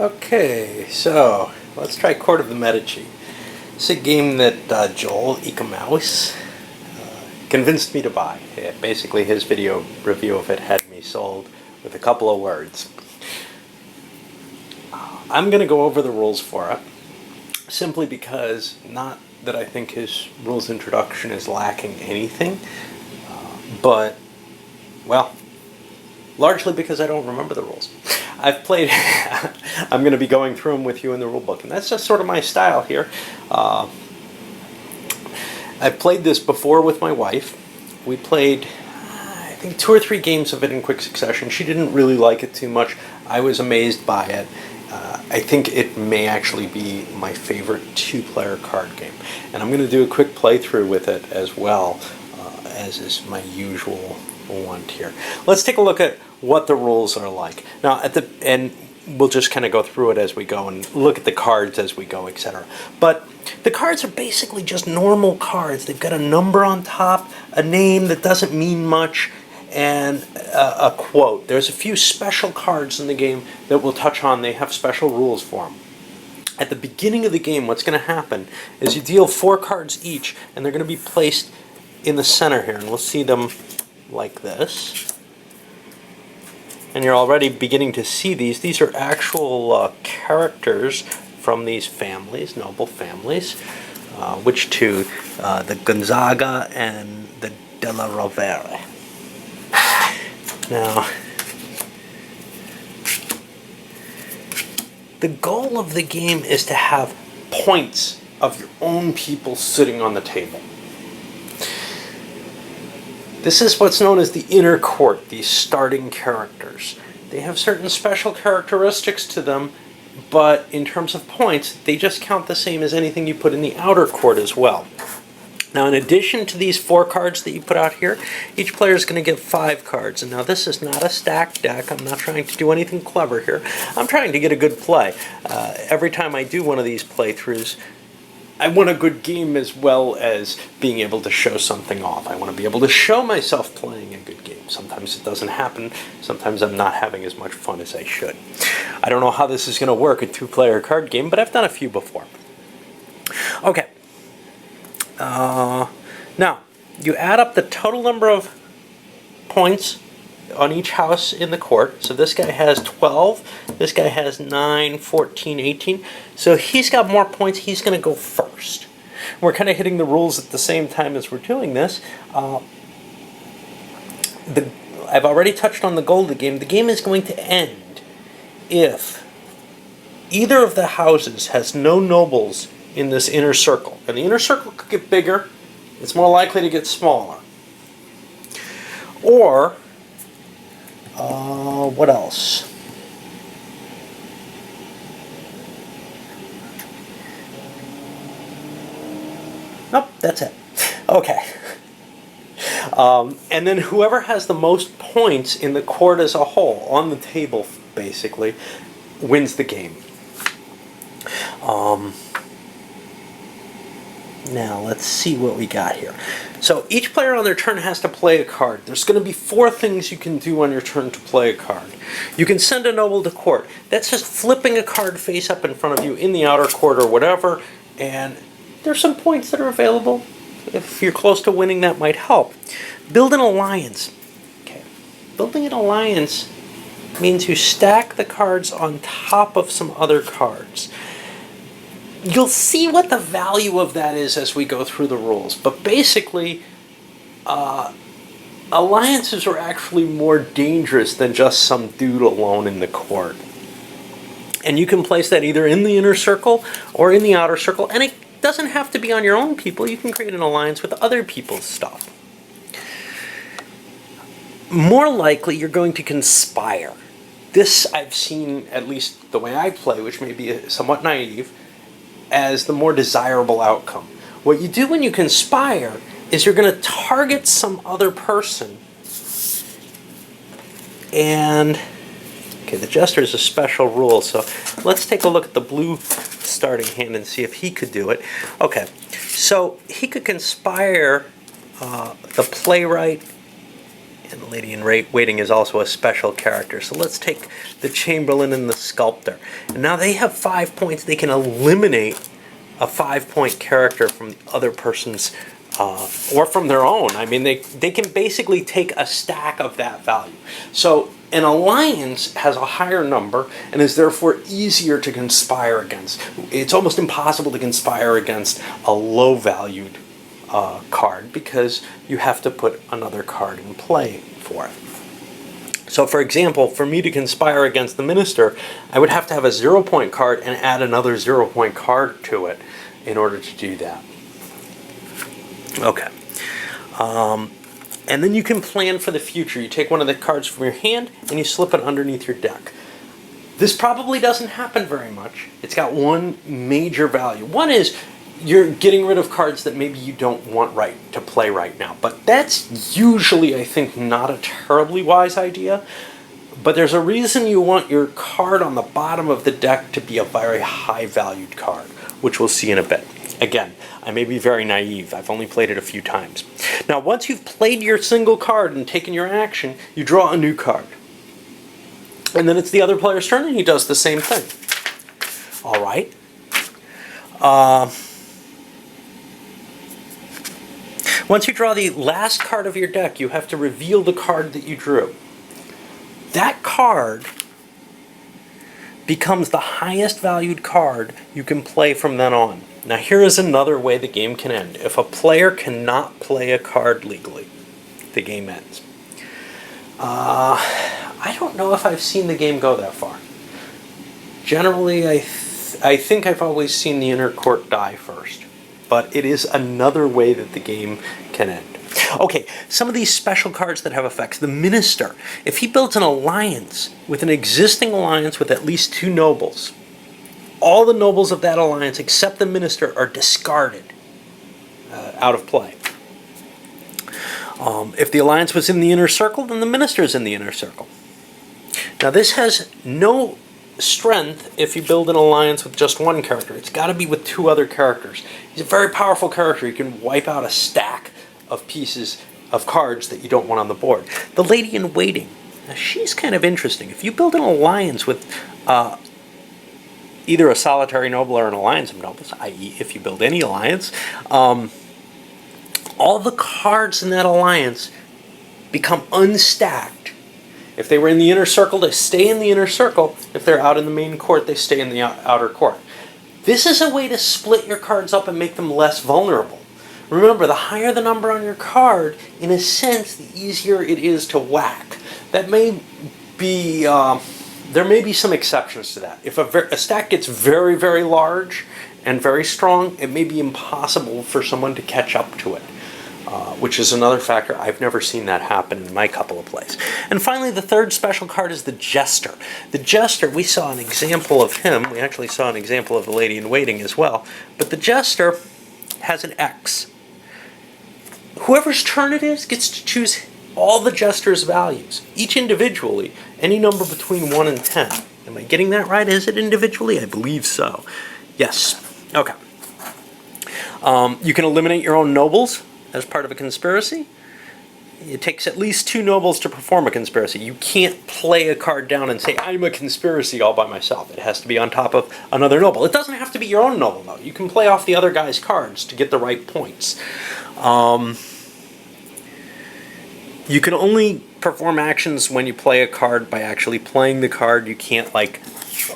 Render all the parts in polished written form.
Okay, so let's try Court of the Medici. It's a game that Joel Ecomouse convinced me to buy. Basically, his video review of it had me sold with a couple of words. I'm going to go over the rules for it, simply because, not that I think his rules introduction is lacking anything, but, well, largely because I don't remember the rules. I've played, I'm going to be going through them with you in the rulebook, and that's just sort of my style here. I've played this before with my wife. We played, I think, 2 or 3 games of it in quick succession. She didn't really like it too much. I was amazed by it. I think it may actually be my favorite 2-player card game. And I'm going to do a quick playthrough with it as well, as is my usual one here. Let's take a look at what the rules are like. Now, and we'll just kind of go through it as we go and look at the cards as we go, etc. But the cards are basically just normal cards. They've got a number on top, a name that doesn't mean much, and a quote. There's a few special cards in the game that we'll touch on. They have special rules for them. At the beginning of the game, what's going to happen is you deal 4 cards each, and they're going to be placed in the center here, and we'll see them like this. And you're already beginning to see these. These are actual characters from these families, noble families. Which two? The Gonzaga and the Della Rovere. Now, the goal of the game is to have points of your own people sitting on the table. This is what's known as the inner court, these starting characters. They have certain special characteristics to them, but in terms of points, they just count the same as anything you put in the outer court as well. Now, in addition to these 4 cards that you put out here, each player is going to get 5 cards. And now this is not a stacked deck. I'm not trying to do anything clever here. I'm trying to get a good play. Every time I do one of these playthroughs, I want a good game as well as being able to show something off. I want to be able to show myself playing a good game. Sometimes it doesn't happen. Sometimes I'm not having as much fun as I should. I don't know how this is going to work, a 2-player card game, but I've done a few before. Okay. Now, you add up the total number of points on each house in the court. So this guy has 12, this guy has 9, 14, 18. So he's got more points, he's going to go first. We're kind of hitting the rules at the same time as we're doing this. I've already touched on the goal of the game. The game is going to end if either of the houses has no nobles in this inner circle. And the inner circle could get bigger, it's more likely to get smaller. Or what else? Nope, that's it. Okay. And then whoever has the most points in the court as a whole, on the table basically, wins the game. Now, let's see what we got here. So each player on their turn has to play a card. There's going to be 4 things you can do on your turn to play a card. You can send a noble to court. That's just flipping a card face up in front of you in the outer court or whatever, and there's some points that are available. If you're close to winning, that might help. Build an alliance. Okay. Building an alliance means you stack the cards on top of some other cards. You'll see what the value of that is as we go through the rules. But basically, alliances are actually more dangerous than just some dude alone in the court. And you can place that either in the inner circle or in the outer circle. And it doesn't have to be on your own people. You can create an alliance with other people's stuff. More likely, you're going to conspire. This I've seen, at least the way I play, which may be somewhat naive, as the more desirable outcome. What you do when you conspire is you're going to target some other person. And, okay, the Jester is a special rule, so let's take a look at the blue starting hand and see if he could do it. Okay, so he could conspire the playwright And the Lady in Waiting is also a special character. So let's take the Chamberlain and the Sculptor. And now they have 5 points. They can eliminate a 5-point character from the other person's, or from their own. I mean, they can basically take a stack of that value. So an alliance has a higher number and is therefore easier to conspire against. It's almost impossible to conspire against a low-valued card because you have to put another card in play for it. So for example, for me to conspire against the Minister, I would have to have a 0-point card and add another 0-point card to it in order to do that. Okay. And then you can plan for the future. You take one of the cards from your hand and you slip it underneath your deck. This probably doesn't happen very much. It's got one major value. One is you're getting rid of cards that maybe you don't want to play right now. But that's usually, I think, not a terribly wise idea. But there's a reason you want your card on the bottom of the deck to be a very high-valued card, which we'll see in a bit. Again, I may be very naive. I've only played it a few times. Now, once you've played your single card and taken your action, you draw a new card. And then it's the other player's turn, and he does the same thing. All right. Once you draw the last card of your deck, you have to reveal the card that you drew. That card becomes the highest valued card you can play from then on. Now here is another way the game can end. If a player cannot play a card legally, the game ends. I don't know if I've seen the game go that far. Generally, I think I've always seen the inner court die first. But it is another way that the game can end. Okay, some of these special cards that have effects. The Minister, if he builds an alliance with an existing alliance with at least 2 nobles, all the nobles of that alliance except the Minister are discarded out of play. If the alliance was in the inner circle, then the Minister is in the inner circle. Now this has no strength if you build an alliance with just one character. It's got to be with 2 other characters. He's a very powerful character. He can wipe out a stack of pieces of cards that you don't want on the board. The Lady in Waiting. Now she's kind of interesting. If you build an alliance with either a solitary noble or an alliance of nobles, i.e. if you build any alliance, all the cards in that alliance become unstacked. If they were in the inner circle, they stay in the inner circle. If they're out in the main court, they stay in the outer court. This is a way to split your cards up and make them less vulnerable. Remember, the higher the number on your card, in a sense, the easier it is to whack. That may be, there may be some exceptions to that. If a stack gets very, very large and very strong, it may be impossible for someone to catch up to it. Which is another factor. I've never seen that happen in my couple of plays. And finally, the third special card is the Jester. The Jester, we saw an example of him. We actually saw an example of the Lady in Waiting as well. But the Jester has an X. Whoever's turn it is gets to choose all the Jester's values, each individually, any number between 1 and 10. Am I getting that right? Is it individually? I believe so. Yes. Okay. You can eliminate your own nobles as part of a conspiracy. It takes at least 2 nobles to perform a conspiracy. You can't play a card down and say, I'm a conspiracy all by myself. It has to be on top of another noble. It doesn't have to be your own noble, though. You can play off the other guy's cards to get the right points. You can only perform actions when you play a card by actually playing the card. You can't, like,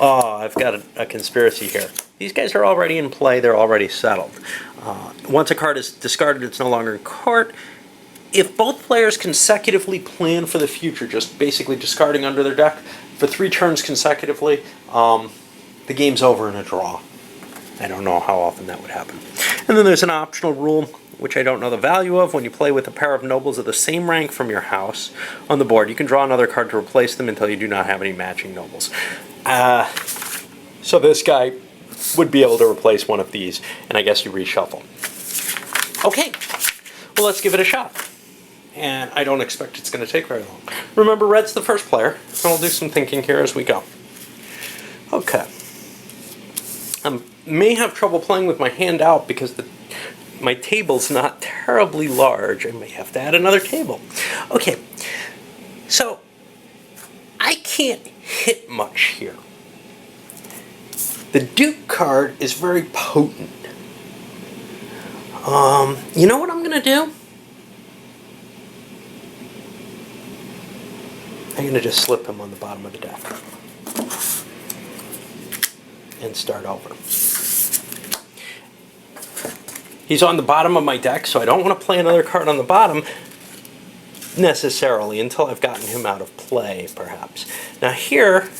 oh, I've got a conspiracy here. These guys are already in play. They're already settled. Once a card is discarded, it's no longer in court. If both players consecutively plan for the future, just basically discarding under their deck for 3 turns consecutively, the game's over in a draw. I don't know how often that would happen. And then there's an optional rule, which I don't know the value of. When you play with a pair of nobles of the same rank from your house on the board, you can draw another card to replace them until you do not have any matching nobles. So this guy would be able to replace one of these, and I guess you reshuffle. Okay, well, let's give it a shot. And I don't expect it's going to take very long. Remember, red's the first player, and we'll do some thinking here as we go. Okay. I may have trouble playing with my hand out because my table's not terribly large. I may have to add another table. Okay, can't hit much here. The Duke card is very potent. You know what I'm going to do? I'm going to just slip him on the bottom of the deck and start over. He's on the bottom of my deck, so I don't want to play another card on the bottom necessarily until I've gotten him out of play, perhaps. Now here,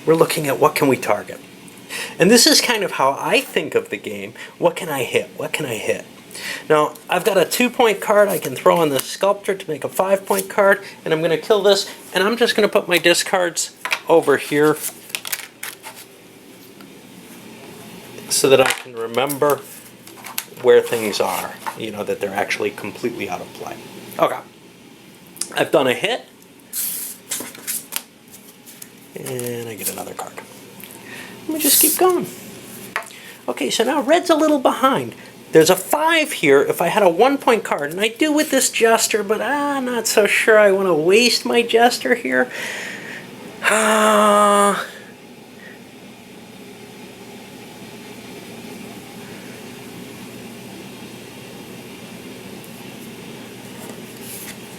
we're looking at what can we target. And this is kind of how I think of the game. What can I hit? What can I hit? Now, I've got a 2-point card I can throw on the sculptor to make a 5-point card, and I'm going to kill this, and I'm just going to put my discards over here so that I can remember where things are, you know, that they're actually completely out of play. Okay. I've done a hit, and I get another card. Let me just keep going. Okay, so now red's a little behind. There's a 5 here if I had a 1-point card, and I do with this Jester, but I'm not so sure I want to waste my Jester here. I'm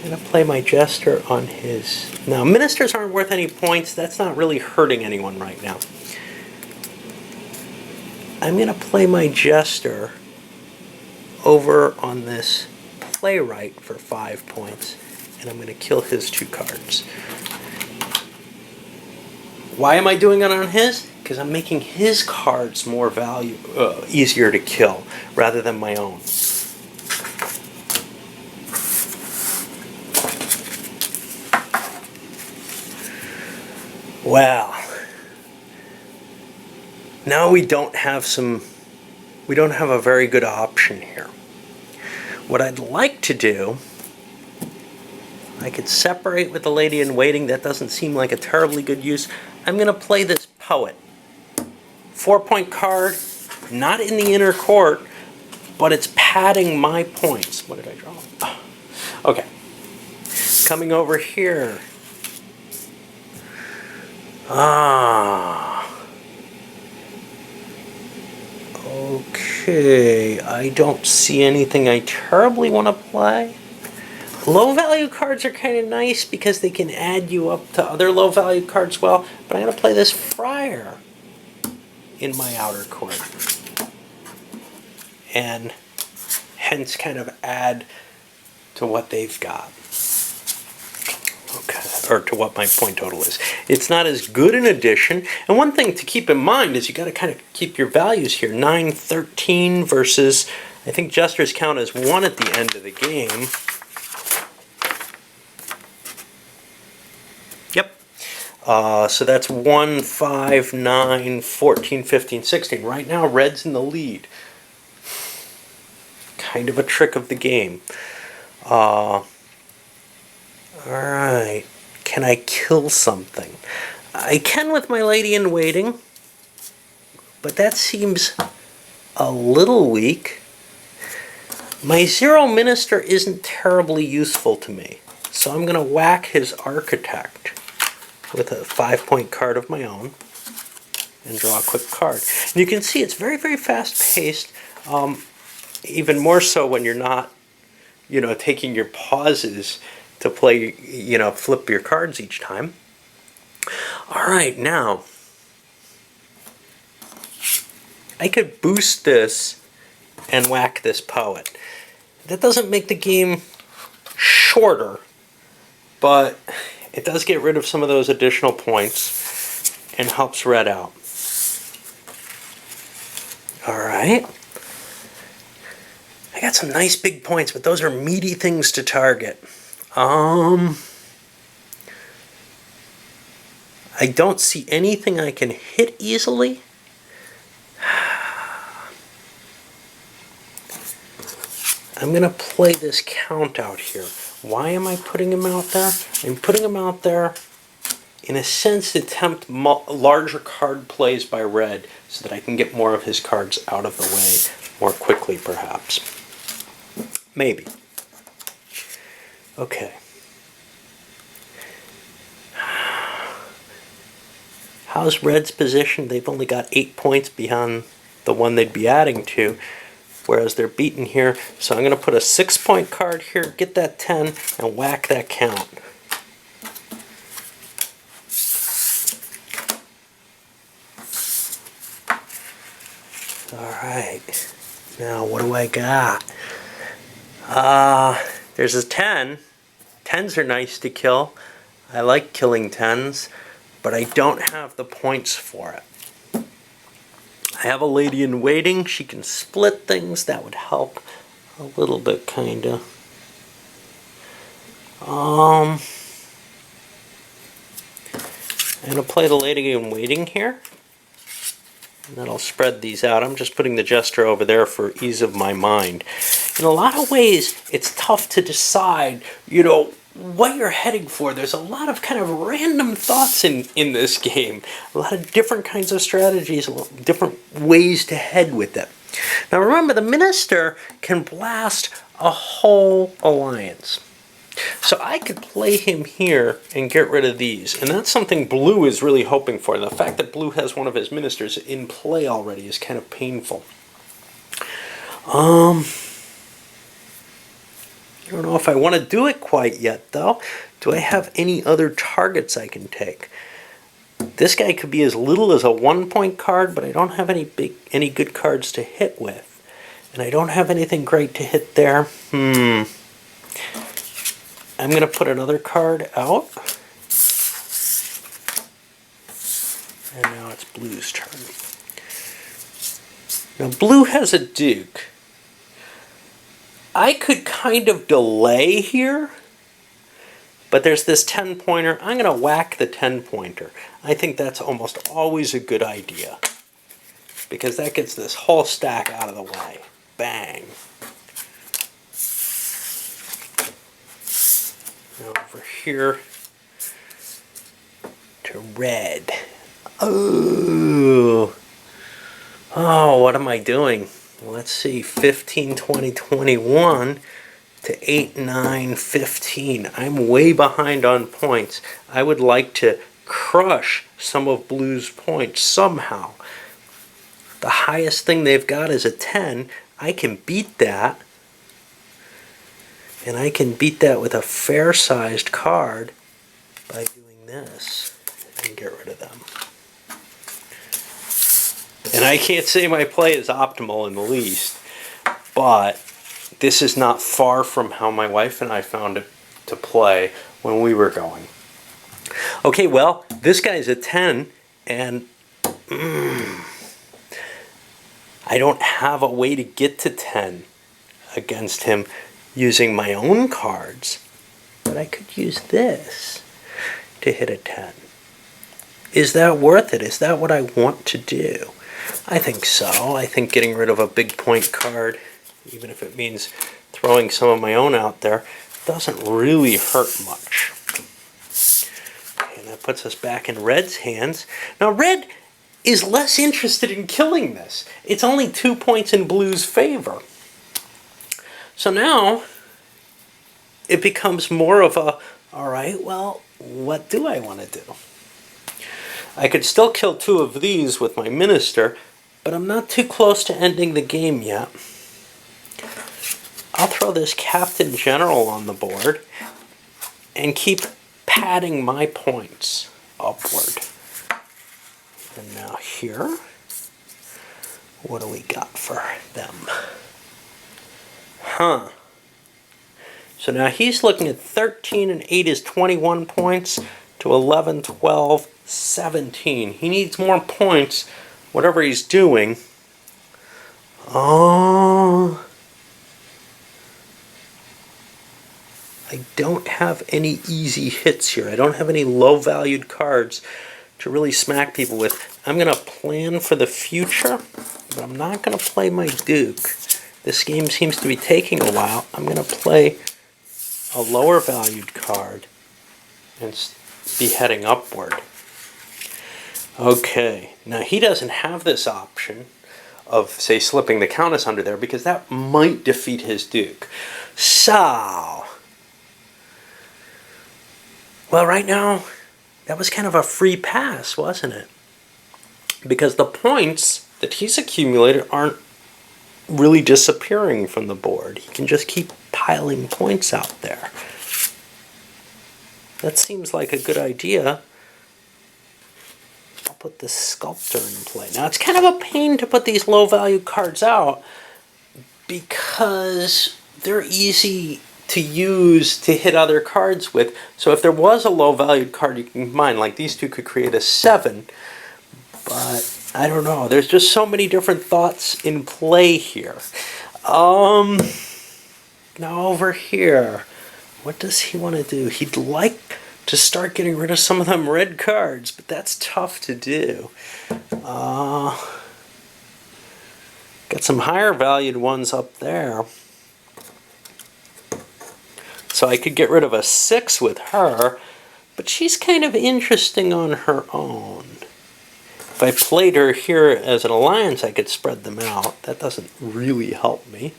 going to play my Jester on his... Now, Ministers aren't worth any points. That's not really hurting anyone right now. I'm going to play my Jester over on this Playwright for 5 points, and I'm going to kill his 2 cards. Why am I doing it on his? Because I'm making his cards more easier to kill rather than my own. Well, now we don't have a very good option here. What I'd like to do, I could separate with the Lady in Waiting. That doesn't seem like a terribly good use. I'm going to play this Poet. 4-point card, not in the inner court, but it's padding my points. What did I draw? Oh. Okay. Coming over here. Okay, I don't see anything I terribly want to play. Low value cards are kind of nice because they can add you up to other low value cards well, but I'm going to play this Friar in my outer court. And hence kind of add to what they've got. Okay, or to what my point total is. It's not as good an addition. And one thing to keep in mind is you got to kind of keep your values here. 9, 13 versus, I think Jesters count as 1 at the end of the game. Yep. So that's 1, 5, 9, 14, 15, 16. Right now, red's in the lead. Kind of a trick of the game. Alright, can I kill something? I can with my Lady in Waiting, but that seems a little weak. My 0 Minister isn't terribly useful to me, so I'm going to whack his Architect with a 5-point card of my own and draw a quick card. And you can see it's very, very fast-paced, even more so when you're not, you know, taking your pauses to play, you know, flip your cards each time. All right, now, I could boost this and whack this Poet. That doesn't make the game shorter, but it does get rid of some of those additional points and helps red out. All right. I got some nice big points, but those are meaty things to target. I don't see anything I can hit easily. I'm going to play this Count out here. Why am I putting him out there? I'm putting him out there in a sense to tempt larger card plays by red so that I can get more of his cards out of the way more quickly, perhaps. Maybe. Okay. How's Red's position? They've only got 8 points behind the one they'd be adding to, whereas they're beaten here. So I'm going to put a 6-point card here, get that 10, and whack that count. Alright, now what do I got? There's a 10. 10s are nice to kill. I like killing 10s, but I don't have the points for it. I have a lady in waiting. She can split things. That would help a little bit, kinda. I'm gonna play the lady in waiting here. And then I'll spread these out. I'm just putting the gesture over there for ease of my mind. In a lot of ways, it's tough to decide, what you're heading for. There's a lot of kind of random thoughts in this game. A lot of different kinds of strategies, different ways to head with it. Now remember, the Minister can blast a whole alliance. So I could play him here and get rid of these. And that's something Blue is really hoping for. And the fact that Blue has one of his ministers in play already is kind of painful. I don't know if I want to do it quite yet, though. Do I have any other targets I can take? This guy could be as little as a 1-point card, but I don't have any good cards to hit with. And I don't have anything great to hit there. I'm going to put another card out. And now it's Blue's turn. Now Blue has a Duke. I could kind of delay here, but there's this 10-pointer. I'm going to whack the 10-pointer. I think that's almost always a good idea, because that gets this whole stack out of the way. Bang. Now over here to Red. Oh, what am I doing? Let's see, 15, 20, 21 to 8, 9, 15. I'm way behind on points. I would like to crush some of Blue's points somehow. The highest thing they've got is a 10. I can beat that. And I can beat that with a fair-sized card by doing this and get rid of them. And I can't say my play is optimal in the least, but this is not far from how my wife and I found it to play when we were going. Okay, well, this guy's a 10, and I don't have a way to get to 10 against him using my own cards, but I could use this to hit a 10. Is that worth it? Is that what I want to do? I think so. I think getting rid of a big point card, even if it means throwing some of my own out there, doesn't really hurt much. And that puts us back in Red's hands. Now Red is less interested in killing this. It's only 2 points in Blue's favor. So now it becomes more of a, all right, well, what do I want to do? I could still kill 2 of these with my Minister, but I'm not too close to ending the game yet. I'll throw this Captain General on the board and keep padding my points upward. And now here, what do we got for them? So now he's looking at 13 and 8 is 21 points to 11, 12, 17. He needs more points, whatever he's doing. I don't have any easy hits here. I don't have any low-valued cards to really smack people with. I'm going to plan for the future, but I'm not going to play my Duke. This game seems to be taking a while. I'm going to play a lower valued card and be heading upward. Okay, now he doesn't have this option of, say, slipping the Countess under there, because that might defeat his Duke. So, well, right now, that was kind of a free pass, wasn't it? because the points that he's accumulated aren't really disappearing from the board. He can just keep piling points out there. That seems like a good idea. I'll put this sculptor in play. Now, it's kind of a pain to put these low-value cards out because they're easy to use to hit other cards with. So if there was a low-valued card you can combine, like these two could create a 7, but I don't know. There's just so many different thoughts in play here. Now over here, what does he want to do? He'd like to start getting rid of some of them red cards, but that's tough to do. Got some higher valued ones up there. So I could get rid of a 6 with her, but she's kind of interesting on her own. If I played her here as an alliance, I could spread them out. That doesn't really help me.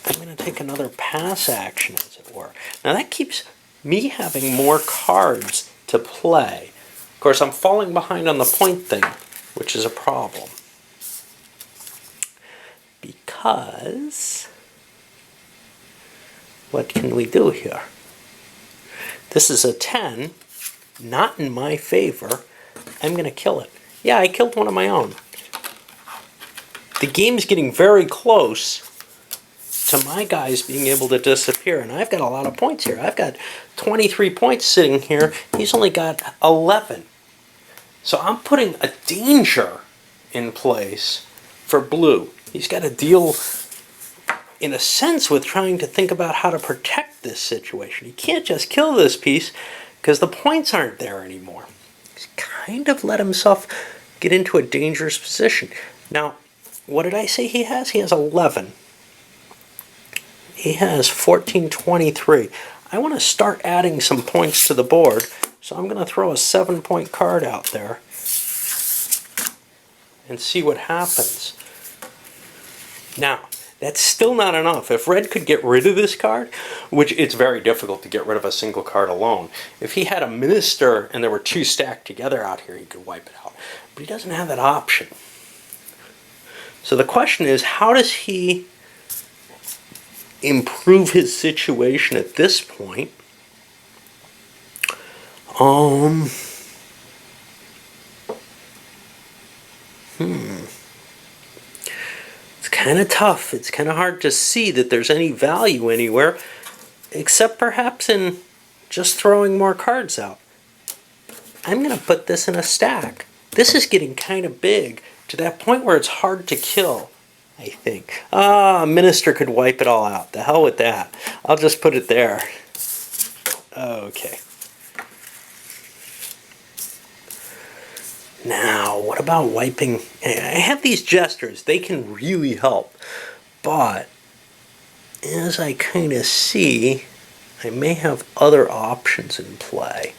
I'm going to take another pass action, as it were. Now that keeps me having more cards to play. Of course, I'm falling behind on the point thing, which is a problem. Because what can we do here? This is a 10, not in my favor. I'm going to kill it. Yeah, I killed one of my own. The game's getting very close to my guys being able to disappear, and I've got a lot of points here. I've got 23 points sitting here. He's only got 11. So I'm putting a danger in place for blue. He's got to deal, in a sense, with trying to think about how to protect this situation. He can't just kill this piece because the points aren't there anymore. He's kind of let himself get into a dangerous position. Now, what did I say he has? He has 11. He has 14, 23. I want to start adding some points to the board, so I'm going to throw a 7-point card out there and see what happens. Now, that's still not enough. If red could get rid of this card, which it's very difficult to get rid of a single card alone, if he had a minister and there were 2 stacked together out here, he could wipe it out. But he doesn't have that option. So the question is, how does he improve his situation at this point? It's kind of tough. It's kind of hard to see that there's any value anywhere, except perhaps in just throwing more cards out. I'm going to put this in a stack. This is getting kind of big to that point where it's hard to kill, I think. A minister could wipe it all out. The hell with that. I'll just put it there. Okay. Now, what about wiping? I have these gestures. They can really help. But, as I kind of see, I may have other options in play.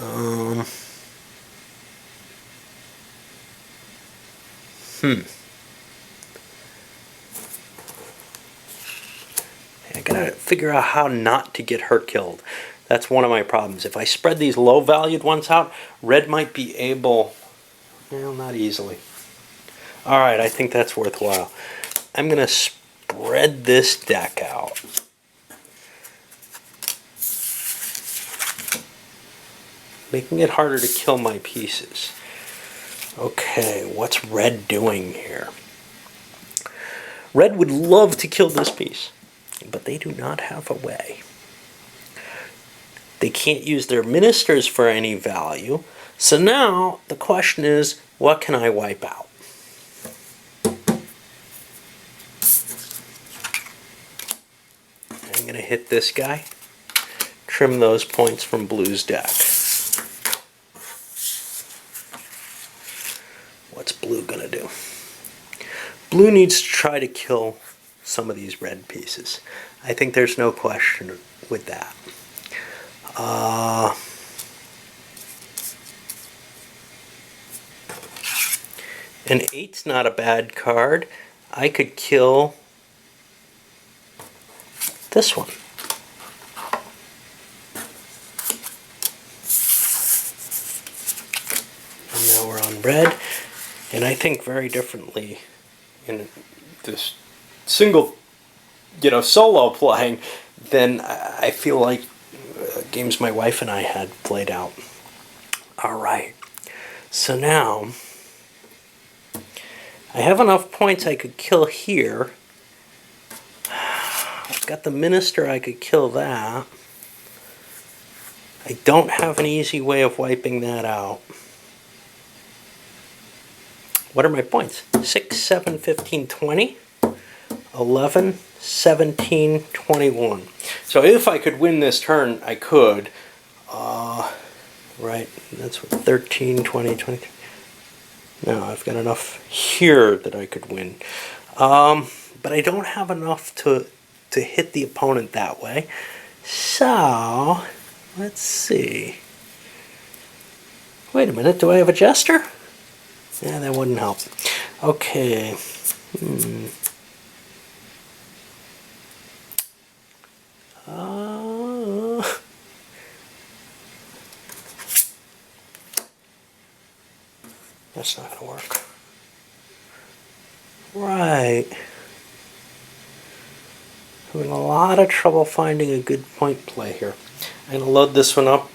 I gotta figure out how not to get her killed. That's one of my problems. If I spread these low-valued ones out, red might be able... Well, not easily. Alright, I think that's worthwhile. I'm going to spread this deck out. Making it harder to kill my pieces. Okay, what's red doing here? Red would love to kill this piece, but they do not have a way. They can't use their ministers for any value. So now the question is, what can I wipe out? I'm going to hit this guy. Trim those points from blue's deck. What's blue going to do? Blue needs to try to kill some of these red pieces. I think there's no question with that. An 8's not a bad card. I could kill this one. And now we're on in red, and I think very differently in this single, solo playing than I feel like games my wife and I had played out. All right, so now I have enough points I could kill here. I've got the minister, I could kill that. I don't have an easy way of wiping that out. What are my points? 6, 7, 15, 20, 11, 17, 21. So if I could win this turn, I could. Right, that's what, 13, 20, 23. No, I've got enough here that I could win. But I don't have enough to hit the opponent that way. So, let's see. Wait a minute, do I have a jester? Yeah, that wouldn't help. Okay. That's not going to work. Right. Having a lot of trouble finding a good point play here. I'm going to load this one up,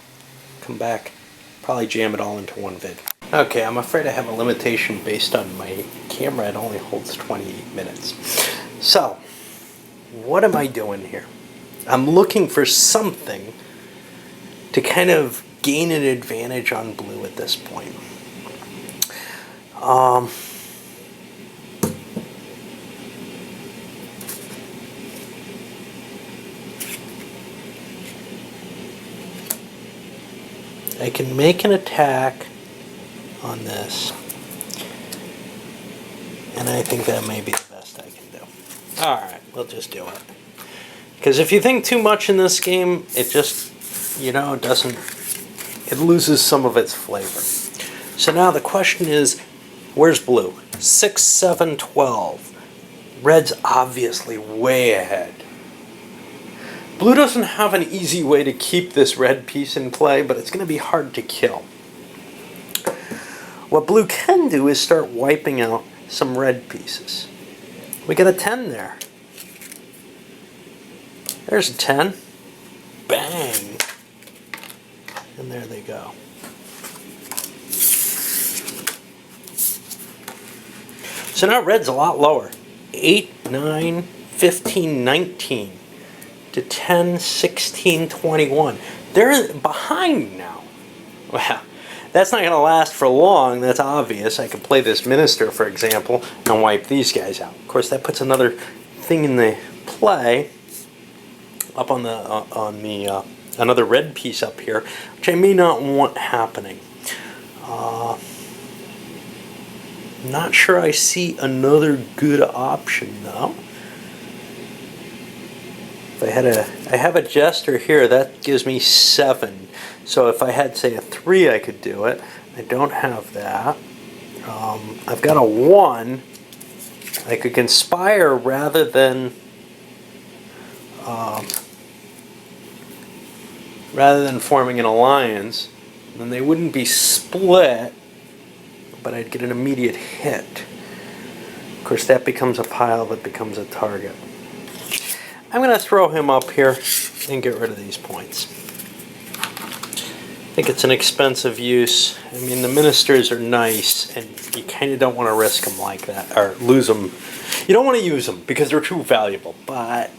come back, probably jam it all into one vid. Okay, I'm afraid I have a limitation based on my camera. It only holds 28 minutes. So, what am I doing here? I'm looking for something to kind of gain an advantage on blue at this point. I can make an attack on this, and I think that may be the best I can do. Alright, we'll just do it. Because if you think too much in this game, it just, it loses some of its flavor. So now the question is, where's blue? 6, 7, 12. Red's obviously way ahead. Blue doesn't have an easy way to keep this red piece in play, but it's going to be hard to kill. What blue can do is start wiping out some red pieces. We got a 10 there. There's a 10. Bang. And there they go. So now red's a lot lower. 8, 9, 15, 19 to 10, 16, 21. They're behind now. Well, that's not going to last for long. That's obvious. I could play this minister, for example, and wipe these guys out. Of course, that puts another thing in the play up on the another red piece up here, which I may not want happening. Not sure I see another good option though. If I have a jester here, that gives me 7. So if I had, say, a 3, I could do it. I don't have that. I've got a 1. I could conspire rather than forming an alliance. Then they wouldn't be split, but I'd get an immediate hit. Of course, that becomes a pile that becomes a target. I'm going to throw him up here and get rid of these points. I think it's an expensive use. I mean, the ministers are nice, and you kind of don't want to risk them like that, or lose them. You don't want to use them because they're too valuable, but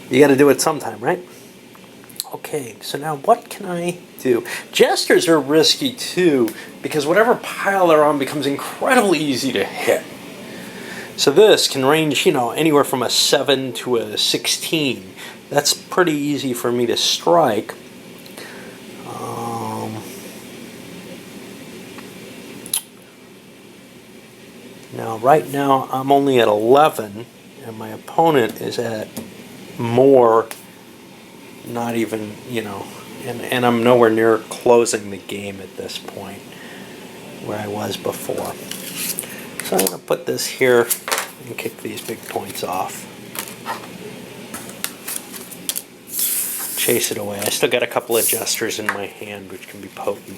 you got to do it sometime, right? Okay, so now what can I do? Jesters are risky too, because whatever pile they're on becomes incredibly easy to hit. So this can range, anywhere from a 7 to a 16. That's pretty easy for me to strike. Now, right now, I'm only at 11, and my opponent is at more, not even, and I'm nowhere near closing the game at this point where I was before. So I'm going to put this here and kick these big points off. Chase it away. I still got a couple of jesters in my hand which can be potent.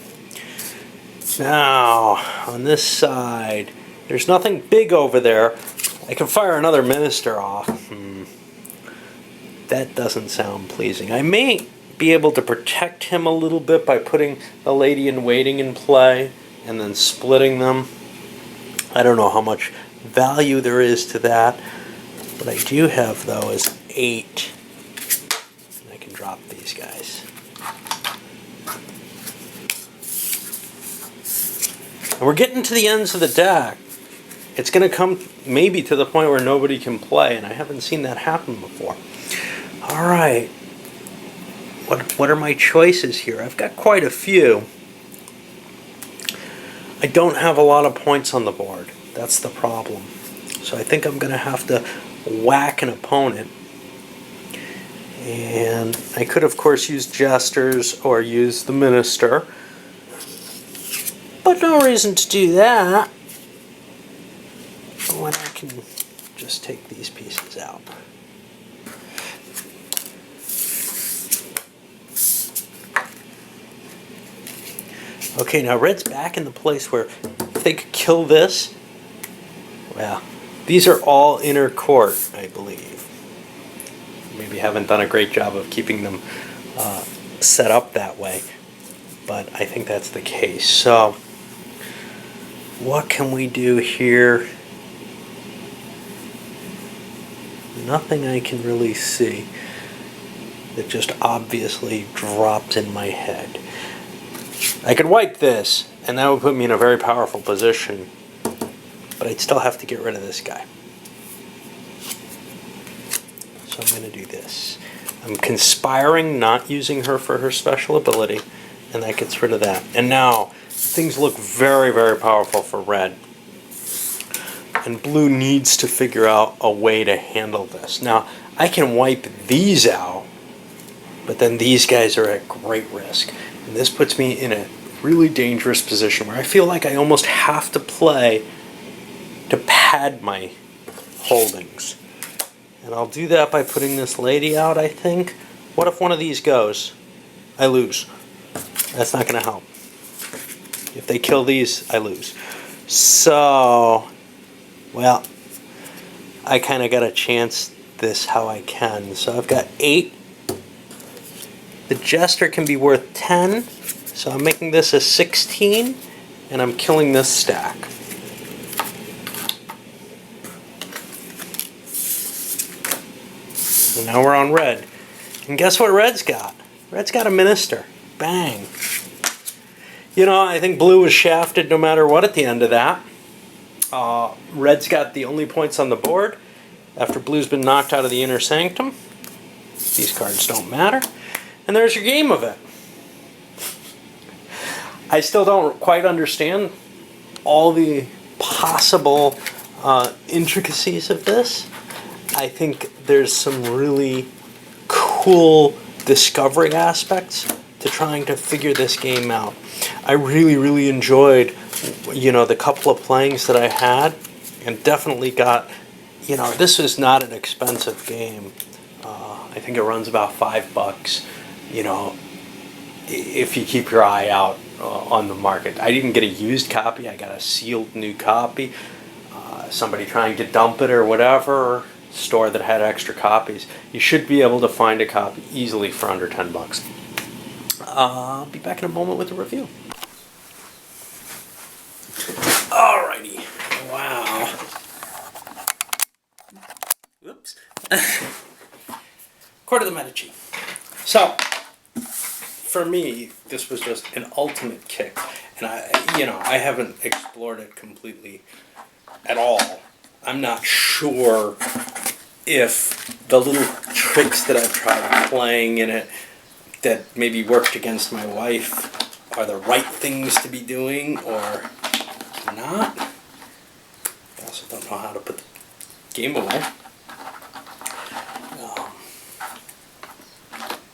Now, on this side, there's nothing big over there. I can fire another minister off. That doesn't sound pleasing. I may be able to protect him a little bit by putting the lady-in-waiting in play and then splitting them. I don't know how much value there is to that. What I do have, though, is 8. And I can drop these guys. And we're getting to the ends of the deck. It's going to come maybe to the point where nobody can play, and I haven't seen that happen before. All right. What are my choices here? I've got quite a few. I don't have a lot of points on the board. That's the problem. So I think I'm going to have to whack an opponent. And I could, of course, use jesters or use the minister. But no reason to do that when I can just take these pieces out. Okay, now red's back in the place where if they could kill this, well, these are all inner court, I believe. Maybe haven't done a great job of keeping them set up that way, but I think that's the case. So, what can we do here? Nothing I can really see that just obviously dropped in my head. I could wipe this, and that would put me in a very powerful position, but I'd still have to get rid of this guy. So I'm going to do this. I'm conspiring, not using her for her special ability, and that gets rid of that. And now, things look very, very powerful for red. And blue needs to figure out a way to handle this. Now, I can wipe these out, but then these guys are at great risk. And this puts me in a really dangerous position where I feel like I almost have to play to pad my holdings. And I'll do that by putting this lady out, I think. What if one of these goes? I lose. That's not going to help. If they kill these, I lose. So, well, I kind of got to chance this how I can. So I've got 8. The jester can be worth 10, so I'm making this a 16, and I'm killing this stack. And now we're on red. And guess what red's got? Red's got a minister. Bang. You know, I think blue was shafted no matter what at the end of that. Red's got the only points on the board after blue's been knocked out of the inner sanctum. These cards don't matter. And there's your game of it. I still don't quite understand all the possible intricacies of this. I think there's some really cool discovery aspects to trying to figure this game out. I really, really enjoyed, the couple of playings that I had, and definitely got, this is not an expensive game. I think it runs about $5. If you keep your eye out on the market. I didn't get a used copy. I got a sealed new copy. Somebody trying to dump it or whatever, store that had extra copies. You should be able to find a copy easily for under $10. I'll be back in a moment with a review. Alrighty. Wow. Oops. Court of the Medici. So, for me, this was just an ultimate kick, and I haven't explored it completely at all. I'm not sure if the little tricks that I've tried playing in it that maybe worked against my wife are the right things to be doing or not. I also don't know how to put the game away.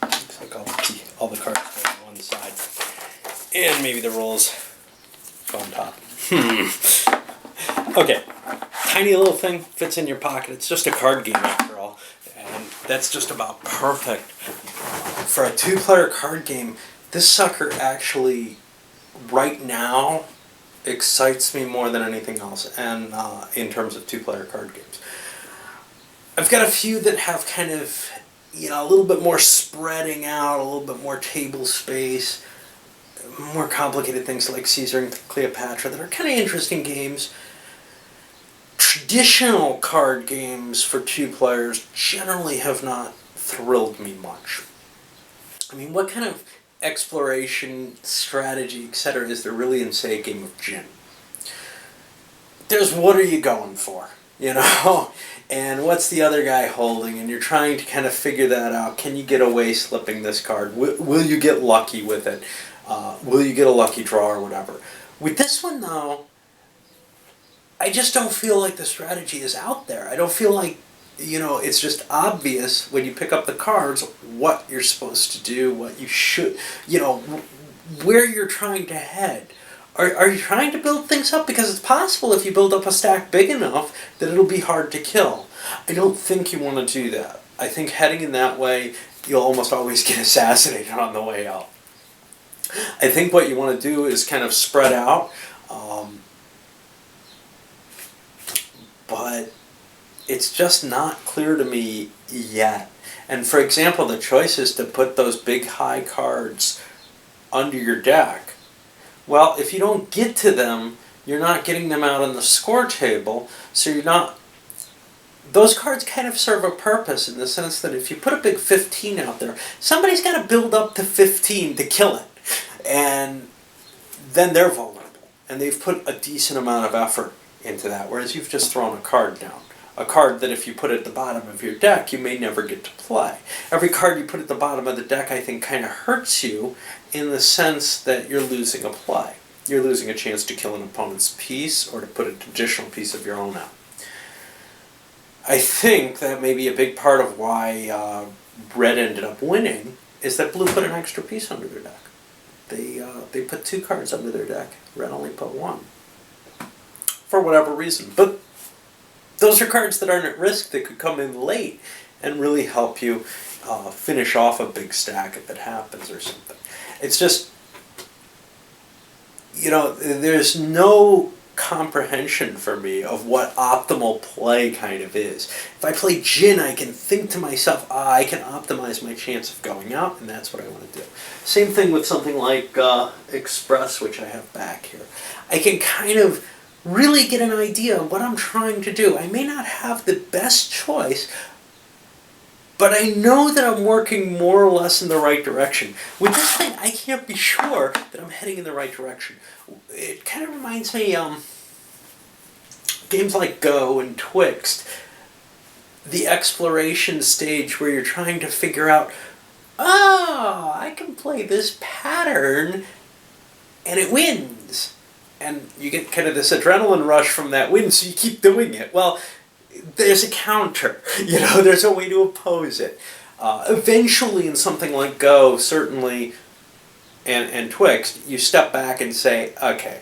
Looks like all the cards go on one side. And maybe the rolls go on top. Okay. Tiny little thing, fits in your pocket. It's just a card game after all. And that's just about perfect. For a 2-player card game, this sucker actually right now excites me more than anything else, and in terms of two-player card games. I've got a few that have kind of, a little bit more spreading out, a little bit more table space, more complicated things like Caesar and Cleopatra that are kind of interesting games. Traditional card games for two players generally have not thrilled me much. I mean, what kind of exploration, strategy, etc. is there really in, say, a game of gin? There's what are you going for, and what's the other guy holding, and you're trying to kind of figure that out. Can you get away slipping this card? Will you get lucky with it? Will you get a lucky draw or whatever? With this one, though, I just don't feel like the strategy is out there. I don't feel like, it's just obvious when you pick up the cards what you're supposed to do, what you should, where you're trying to head. Are you trying to build things up? Because it's possible if you build up a stack big enough that it'll be hard to kill. I don't think you want to do that. I think heading in that way, you'll almost always get assassinated on the way out. I think what you want to do is kind of spread out, but it's just not clear to me yet. And for example, the choice is to put those big high cards under your deck. Well, if you don't get to them, you're not getting them out on the score table, so you're not... Those cards kind of serve a purpose in the sense that if you put a big 15 out there, somebody's got to build up to 15 to kill it. And then they're vulnerable. And they've put a decent amount of effort into that, whereas you've just thrown a card down. A card that if you put at the bottom of your deck, you may never get to play. Every card you put at the bottom of the deck, I think, kind of hurts you in the sense that you're losing a play. You're losing a chance to kill an opponent's piece or to put an additional piece of your own out. I think that may be a big part of why Red ended up winning, is that Blue put an extra piece under their deck. They put 2 cards under their deck. Red only put 1. For whatever reason. But those are cards that aren't at risk that could come in late and really help you finish off a big stack if it happens or something. It's just, there's no comprehension for me of what optimal play kind of is. If I play gin, I can think to myself, I can optimize my chance of going out, and that's what I want to do. Same thing with something like Express, which I have back here. I can kind of really get an idea of what I'm trying to do. I may not have the best choice, but I know that I'm working more or less in the right direction. With this thing, I can't be sure that I'm heading in the right direction. It kind of reminds me, games like Go and Twixt, the exploration stage where you're trying to figure out, I can play this pattern, and it wins. And you get kind of this adrenaline rush from that win, so you keep doing it. Well, there's a counter, there's a way to oppose it. Eventually, in something like Go, certainly, and Twixt, you step back and say, okay,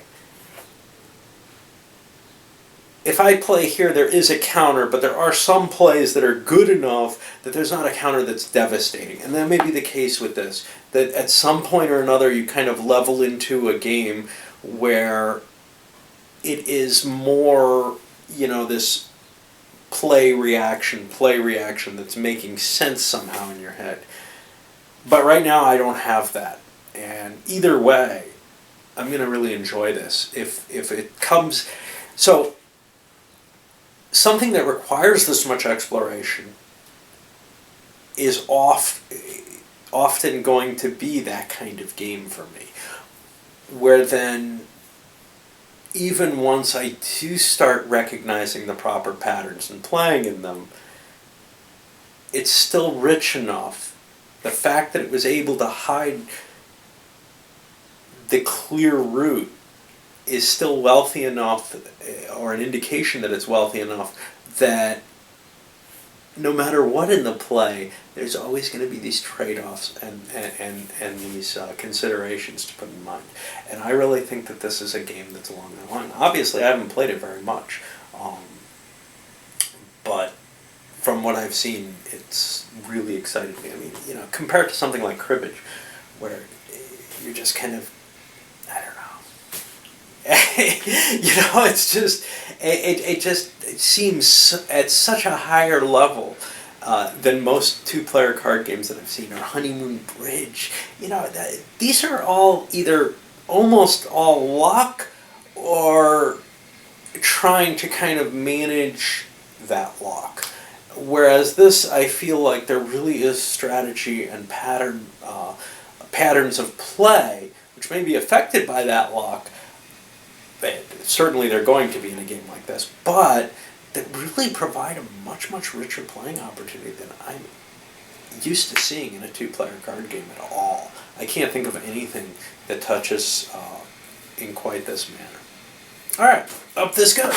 if I play here, there is a counter, but there are some plays that are good enough that there's not a counter that's devastating. And that may be the case with this, that at some point or another, you kind of level into a game where it is more, this play reaction that's making sense somehow in your head. But right now I don't have that. And either way, I'm going to really enjoy this. If it comes... So, something that requires this much exploration is often going to be that kind of game for me. Where then, even once I do start recognizing the proper patterns and playing in them, it's still rich enough. The fact that it was able to hide the clear route is still wealthy enough, or an indication that it's wealthy enough, that no matter what in the play, there's always going to be these trade-offs and these considerations to put in mind. And I really think that this is a game that's along that line. Obviously, I haven't played it very much, but from what I've seen, it's really excited me. I mean, compared to something like cribbage, where you're just kind of, I don't know, It's just it just it seems at such a higher level than most two-player card games that I've seen, or Honeymoon Bridge. These are all either almost all luck or trying to kind of manage that luck. Whereas this, I feel like there really is strategy and patterns of play, which may be affected by that luck. But certainly they're going to be in a game like this, but that really provide a much, much richer playing opportunity than I'm used to seeing in a two-player card game at all. I can't think of anything that touches in quite this manner. All right, up this goes.